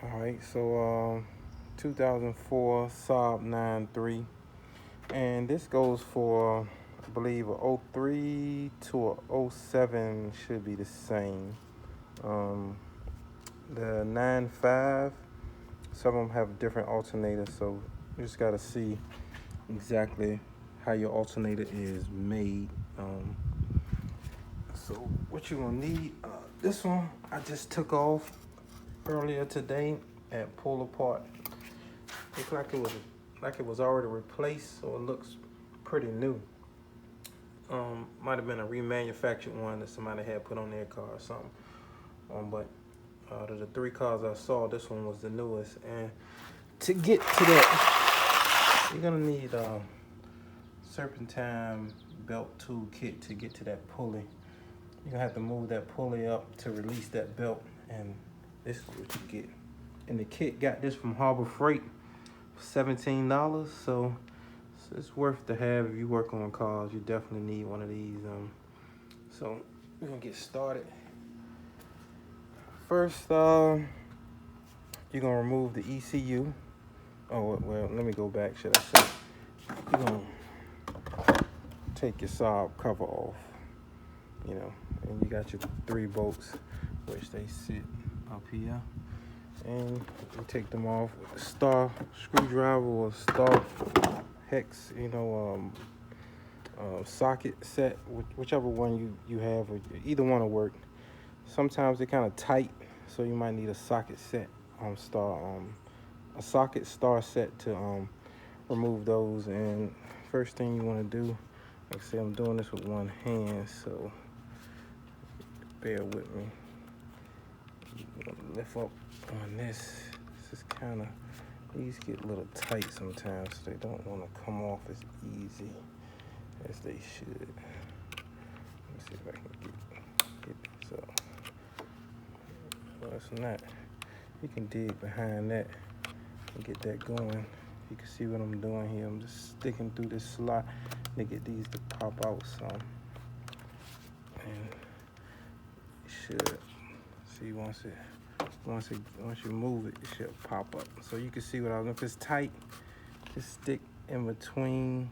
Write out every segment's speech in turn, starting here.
Alright, so 2004 Saab 9.3, and this goes for, I believe, a '03 to a '07 should be the same. Um, the 9.5, some of them have different alternators, so you just gotta see exactly how your alternator is made. So what you're gonna need, this one I just took off earlier today at Pull Apart. Looks like it was already replaced, so it looks pretty new. Might have been a remanufactured one that somebody had put on their car or something. But out of the three cars I saw, this one was the newest. And to get to that, you're gonna need a Serpentine belt toolkit to get to that pulley. You're gonna have to move that pulley up to release that belt, and this is what you get. And the kit got this from Harbor Freight for $17, so it's worth to have if you work on cars. You definitely need one of these. So we're gonna get started. First, you're gonna remove the ECU. Oh well, let me go back. Should I say? You're gonna take your Saab cover off. And you got your 3 bolts, which they sit up here, and you take them off with a star screwdriver or star hex, socket set, whichever one you have, or either one will work. Sometimes they're kind of tight, so you might need a socket set a socket star set to remove those. And first thing you want to do, like I say, I'm doing this with one hand, so bear with me. You want to lift up on this. This is kind of, these get a little tight sometimes, so they don't want to come off as easy as they should. Let me see if I can get this up. Well, it's not. You can dig behind that and get that going. You can see what I'm doing here. I'm just sticking through this slot to get these to pop out some. And you should see once you move it, it should pop up. So you can see what I'm doing. If it's tight, just stick in between,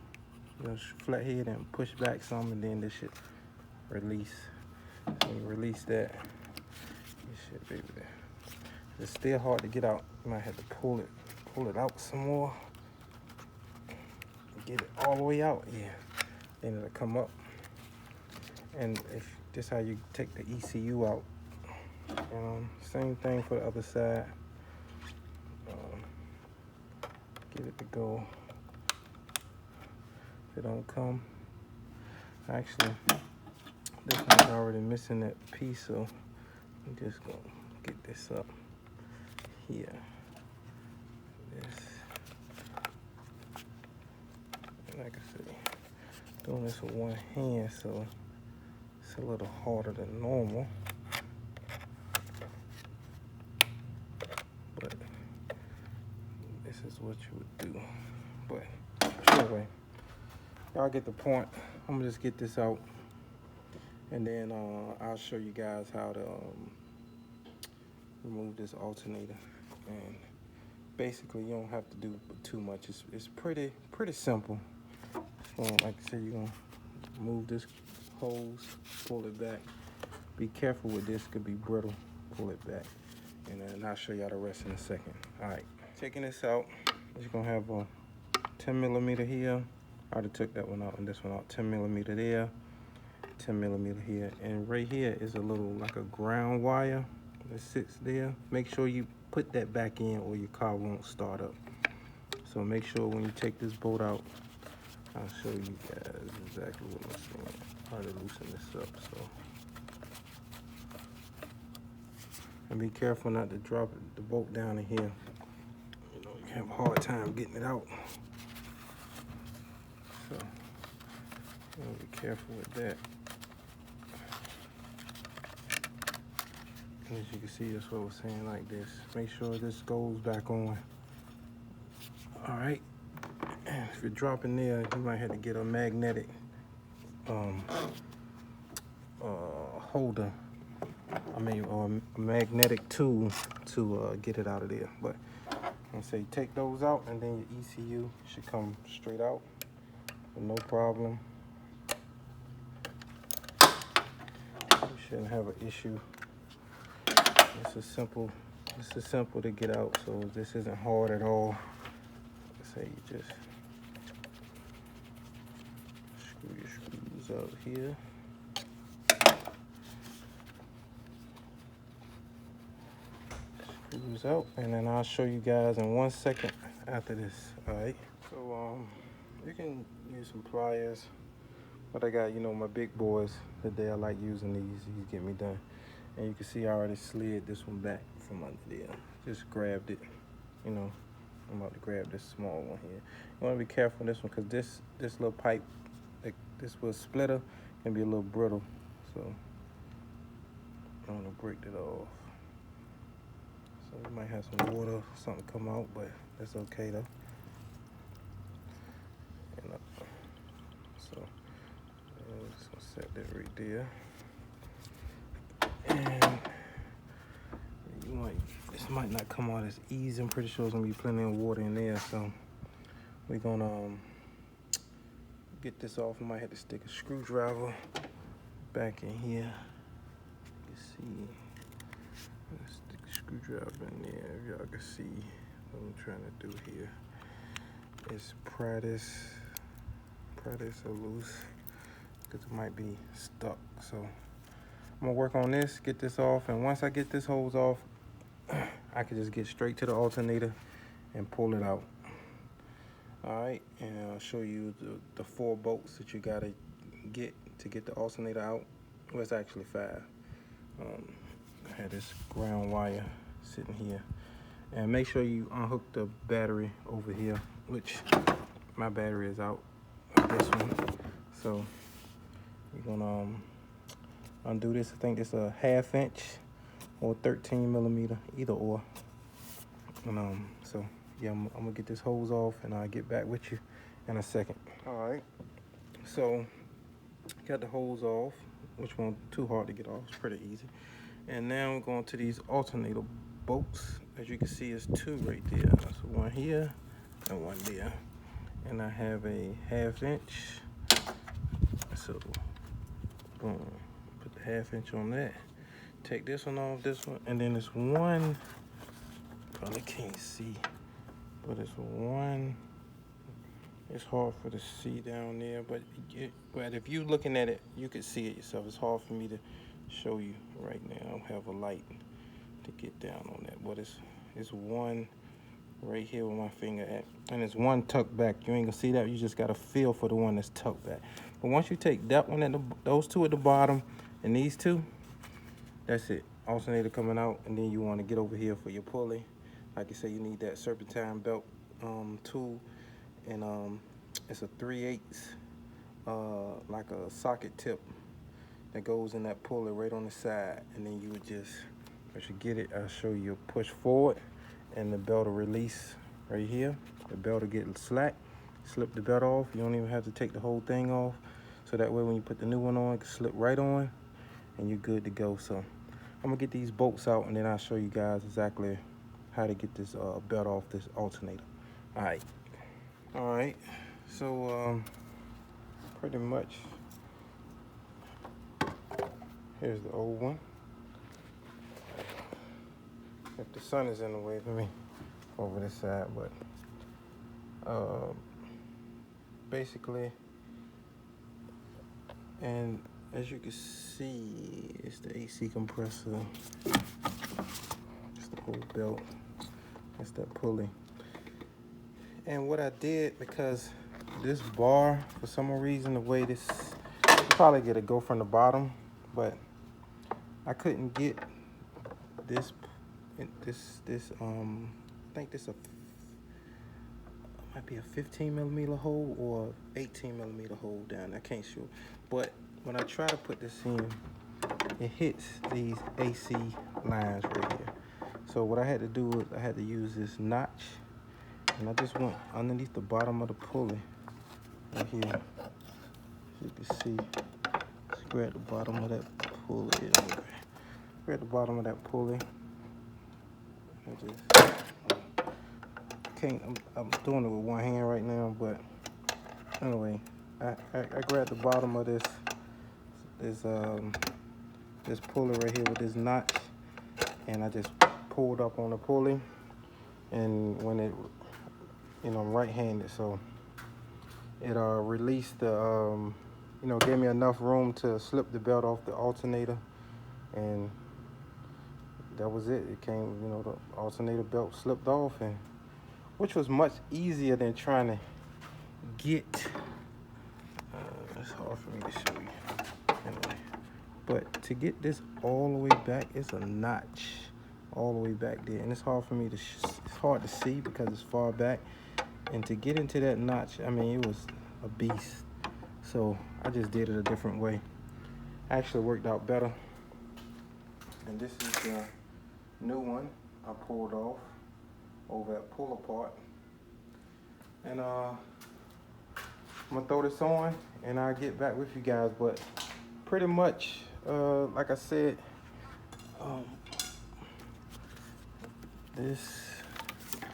flathead, and push back some, and then this should release. So you release that, you should be able to. It's still hard to get out. You might have to pull it out some more. Get it all the way out. Yeah. Then it'll come up. And if this is how you take the ECU out. Same thing for the other side. Get it to go. If it don't come, actually, this one's already missing that piece, so I'm just gonna get this up here. This, like I said, doing this with one hand, so it's a little harder than normal. But this is what you would do. But anyway, y'all get the point. I'm gonna just get this out, and then I'll show you guys how to remove this alternator. And basically, you don't have to do too much. It's pretty simple. So, like I said, you're gonna move this hose, pull it back. Be careful with this; could be brittle. Pull it back, and then I'll show y'all the rest in a second. All right, taking this out, you're gonna have a 10mm here. I already took that one out and this one out. 10mm there, 10mm here, and right here is a little, like a ground wire that sits there. Make sure you put that back in or your car won't start up. So make sure when you take this bolt out, I'll show you guys exactly what I'm saying. How to loosen this up. So, and be careful not to drop the bolt down in here. You have a hard time getting it out. So, be careful with that. And as you can see, that's what we're saying, like this. Make sure this goes back on. All right. And if you're dropping there, you might have to get a magnetic holder, or a magnetic tool to get it out of there. But I say take those out, and then your ECU should come straight out with no problem. You shouldn't have an issue. This is simple. This is simple to get out, so this isn't hard at all. Say you just screw your screws out here. Screws out, and then I'll show you guys in 1 second after this. All right. So you can use some pliers, but I got, you know, my big boys today. I like using these get me done. And you can see I already slid this one back from under there. Just grabbed it, you know. I'm about to grab this small one here. You want to be careful with this one, because this little pipe, like this little splitter, can be a little brittle. So I'm gonna break it off. So we might have some water, something come out, but that's okay though. And so I'm just gonna set that right there. And this might not come out as easy. I'm pretty sure there's gonna be plenty of water in there, so we're gonna get this off. I might have to stick a screwdriver back in here. You see, let's stick a screwdriver in there. If y'all can see what I'm trying to do here. It's pry this a loose, because it might be stuck. So I'm gonna work on this, get this off, and once I get this hose off, I can just get straight to the alternator and pull it out. All right, and I'll show you the 4 bolts that you gotta get to get the alternator out. Well, it's actually 5. I had this ground wire sitting here. And make sure you unhook the battery over here, which my battery is out of this one. So you're gonna undo this. I think it's a 1/2 inch or 13 millimeter, either or. And so yeah, I'm gonna get this hose off, and I'll get back with you in a second. All right, so got the hose off, which won't too hard to get off. It's pretty easy. And now we're going to these alternator bolts. As you can see, it's 2 right there. So 1 here and 1 there. And I have a 1/2 inch. So boom, put the 1/2 inch on that. Take this one off, this one, and then this one, probably can't see, but it's one, it's hard for to see down there, but if you're looking at it, you can see it yourself. It's hard for me to show you right now. I don't have a light to get down on that, but it's one right here where my finger at, and it's one tucked back. You ain't gonna see that. You just gotta feel for the one that's tucked back. But once you take that one at those 2 at the bottom and these 2, that's it. Alternator coming out, and then you want to get over here for your pulley. Like you say, you need that Serpentine belt tool, and it's a 3/8 like a socket tip that goes in that pulley right on the side, and then you would just, once you get it, I'll show you, push forward, and the belt will release right here. The belt will get slack. Slip the belt off. You don't even have to take the whole thing off, so that way when you put the new one on, it can slip right on, and you're good to go. So I'm gonna get these bolts out, and then I'll show you guys exactly how to get this belt off this alternator. All right. So pretty much, here's the old one. If the sun is in the way for me over this side, but basically, and as you can see, it's the AC compressor. It's the whole belt. It's that pulley. And what I did, because this bar, for some reason, the way this, you probably get a go from the bottom, but I couldn't get this. I think this might be a 15 millimeter hole or 18 millimeter hole down. I can't sure, but when I try to put this in, it hits these AC lines right here. So what I had to do is I had to use this notch, and I just went underneath the bottom of the pulley right here. As you can see, just grab the bottom of that pulley. we're at the bottom of that pulley. I just can't, I'm doing it with one hand right now, but anyway, I grabbed the bottom of this pulley right here with this notch, and I just pulled up on the pulley, and when it, you know, I'm right-handed, so it released the, you know, gave me enough room to slip the belt off the alternator, and that was it. It came, you know, the alternator belt slipped off, and which was much easier than trying to get, it's hard for me to show you, anyway, but to get this all the way back, it's a notch all the way back there, and it's hard for me to, it's hard to see because it's far back, and to get into that notch, I mean, it was a beast, so I just did it a different way. Actually worked out better, and this is the new one I pulled off over at Pull Apart, and I'm gonna throw this on and I'll get back with you guys. But pretty much, like I said,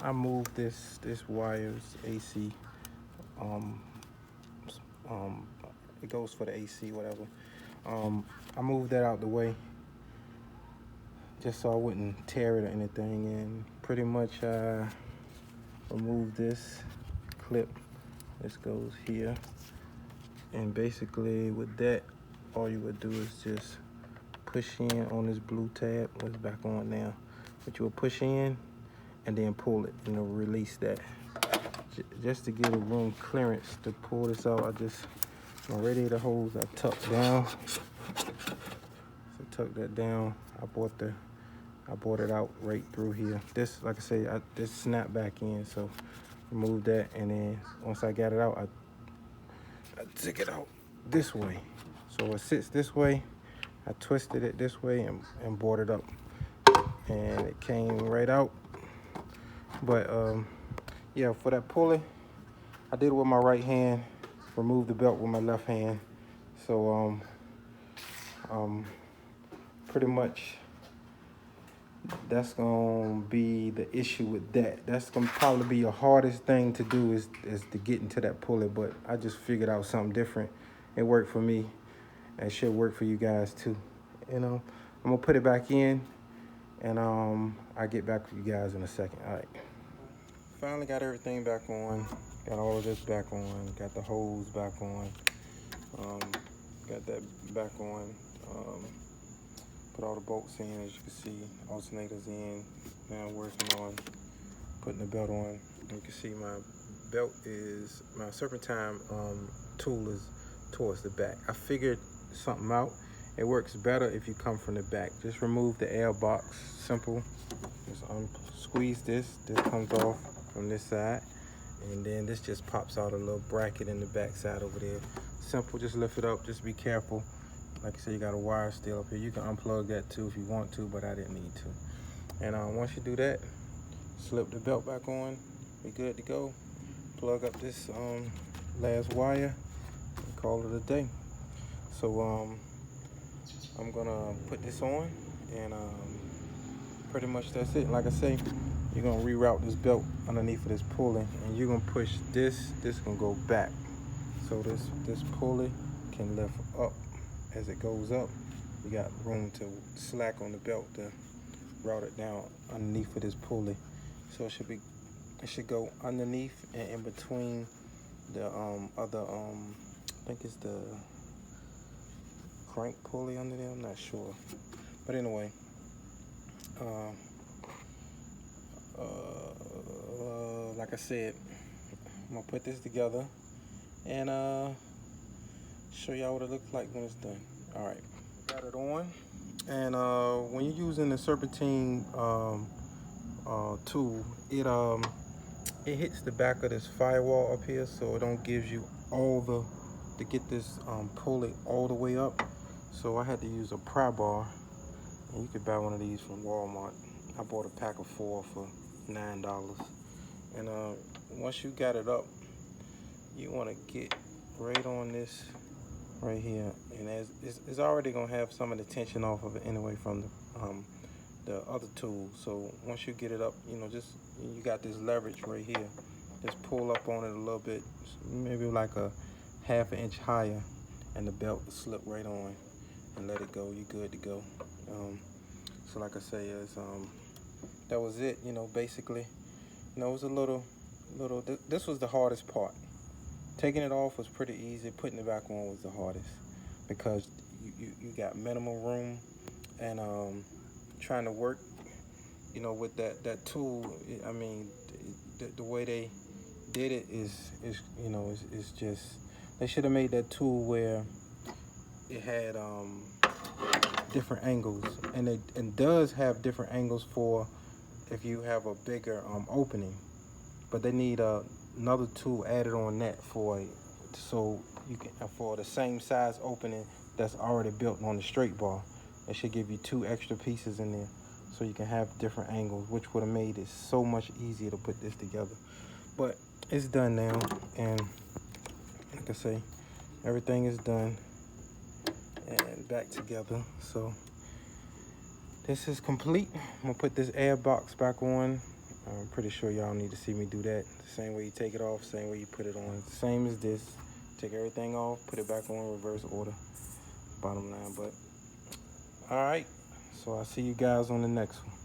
I moved this wire's AC. It goes for the AC, whatever. I moved that out the way just so I wouldn't tear it or anything, and pretty much remove this clip. This goes here, and basically with that, all you would do is just push in on this blue tab. It's back on now, but you will push in and then pull it, and it'll release that. Just to give a room clearance to pull this out, my radiator hose I tucked down. So tuck that down. I bought it out right through here. This, like I say, this snapped back in, so remove that, and then once I got it out, I took it out this way. So it sits this way. I twisted it this way and brought it up, and it came right out. But yeah, for that pulley, I did it with my right hand, removed the belt with my left hand. So pretty much that's gonna be the issue with that. That's gonna probably be the hardest thing to do is to get into that pulley, but I just figured out something different. It worked for me, and it should work for you guys too. You know, I'm gonna put it back in, and I'll get back with you guys in a second. All right. Finally got everything back on. Got all of this back on. Got the hose back on. Got that back on. Put all the bolts in, as you can see. Alternators in. Now working on putting the belt on. You can see my belt is, my Serpentine tool is towards the back. I figured something out. It works better if you come from the back. Just remove the Airbox. Simple. Just squeeze this. This comes off from this side, and then this just pops out a little bracket in the back side over there. Simple. Just lift it up. Just be careful. Like I said, you got a wire still up here. You can unplug that too if you want to, but I didn't need to. And once you do that, slip the belt back on. Be good to go. Plug up this last wire and call it a day. So I'm gonna put this on, and pretty much that's it. Like I say, you're gonna reroute this belt underneath of this pulley, and you're gonna push this. This gonna go back, so this pulley can lift up. As it goes up, you got room to slack on the belt to route it down underneath of this pulley. So it should go underneath and in between the other I think it's the crank pulley under there. I'm not sure, but anyway, like I said, I'm gonna put this together and show y'all what it looks like when it's done. All right, got it on, and when you're using the Serpentine tool, it hits the back of this firewall up here, so it don't give you all to get this pulley all the way up. So I had to use a pry bar, and you could buy one of these from Walmart. I bought a pack of 4 for $9. And once you got it up, you want to get right on this right here, and it's already gonna have some of the tension off of it anyway from the other tool. So once you get it up, you know, just you got this leverage right here. Just pull up on it a little bit, maybe like a ½ inch higher, and the belt will slip right on, and let it go. You're good to go. So like I say, that was it. You know, basically, you know, it was a little. This was the hardest part. Taking it off was pretty easy. Putting it back on was the hardest because you got minimal room, and trying to work, you know, with that tool. I mean, the way they did it is you know is just, they should have made that tool where it had different angles, and it does have different angles for if you have a bigger opening, but they need another tool added on that so you can, for the same size opening that's already built on the straight bar. It should give you 2 extra pieces in there so you can have different angles, which would have made it so much easier to put this together. But it's done now, and like I say, everything is done and back together. So this is complete. I'm gonna put this Airbox back on. I'm pretty sure y'all need to see me do that. The same way you take it off, same way you put it on. Same as this. Take everything off, put it back on, reverse order. Bottom line, but all right. So I'll see you guys on the next one.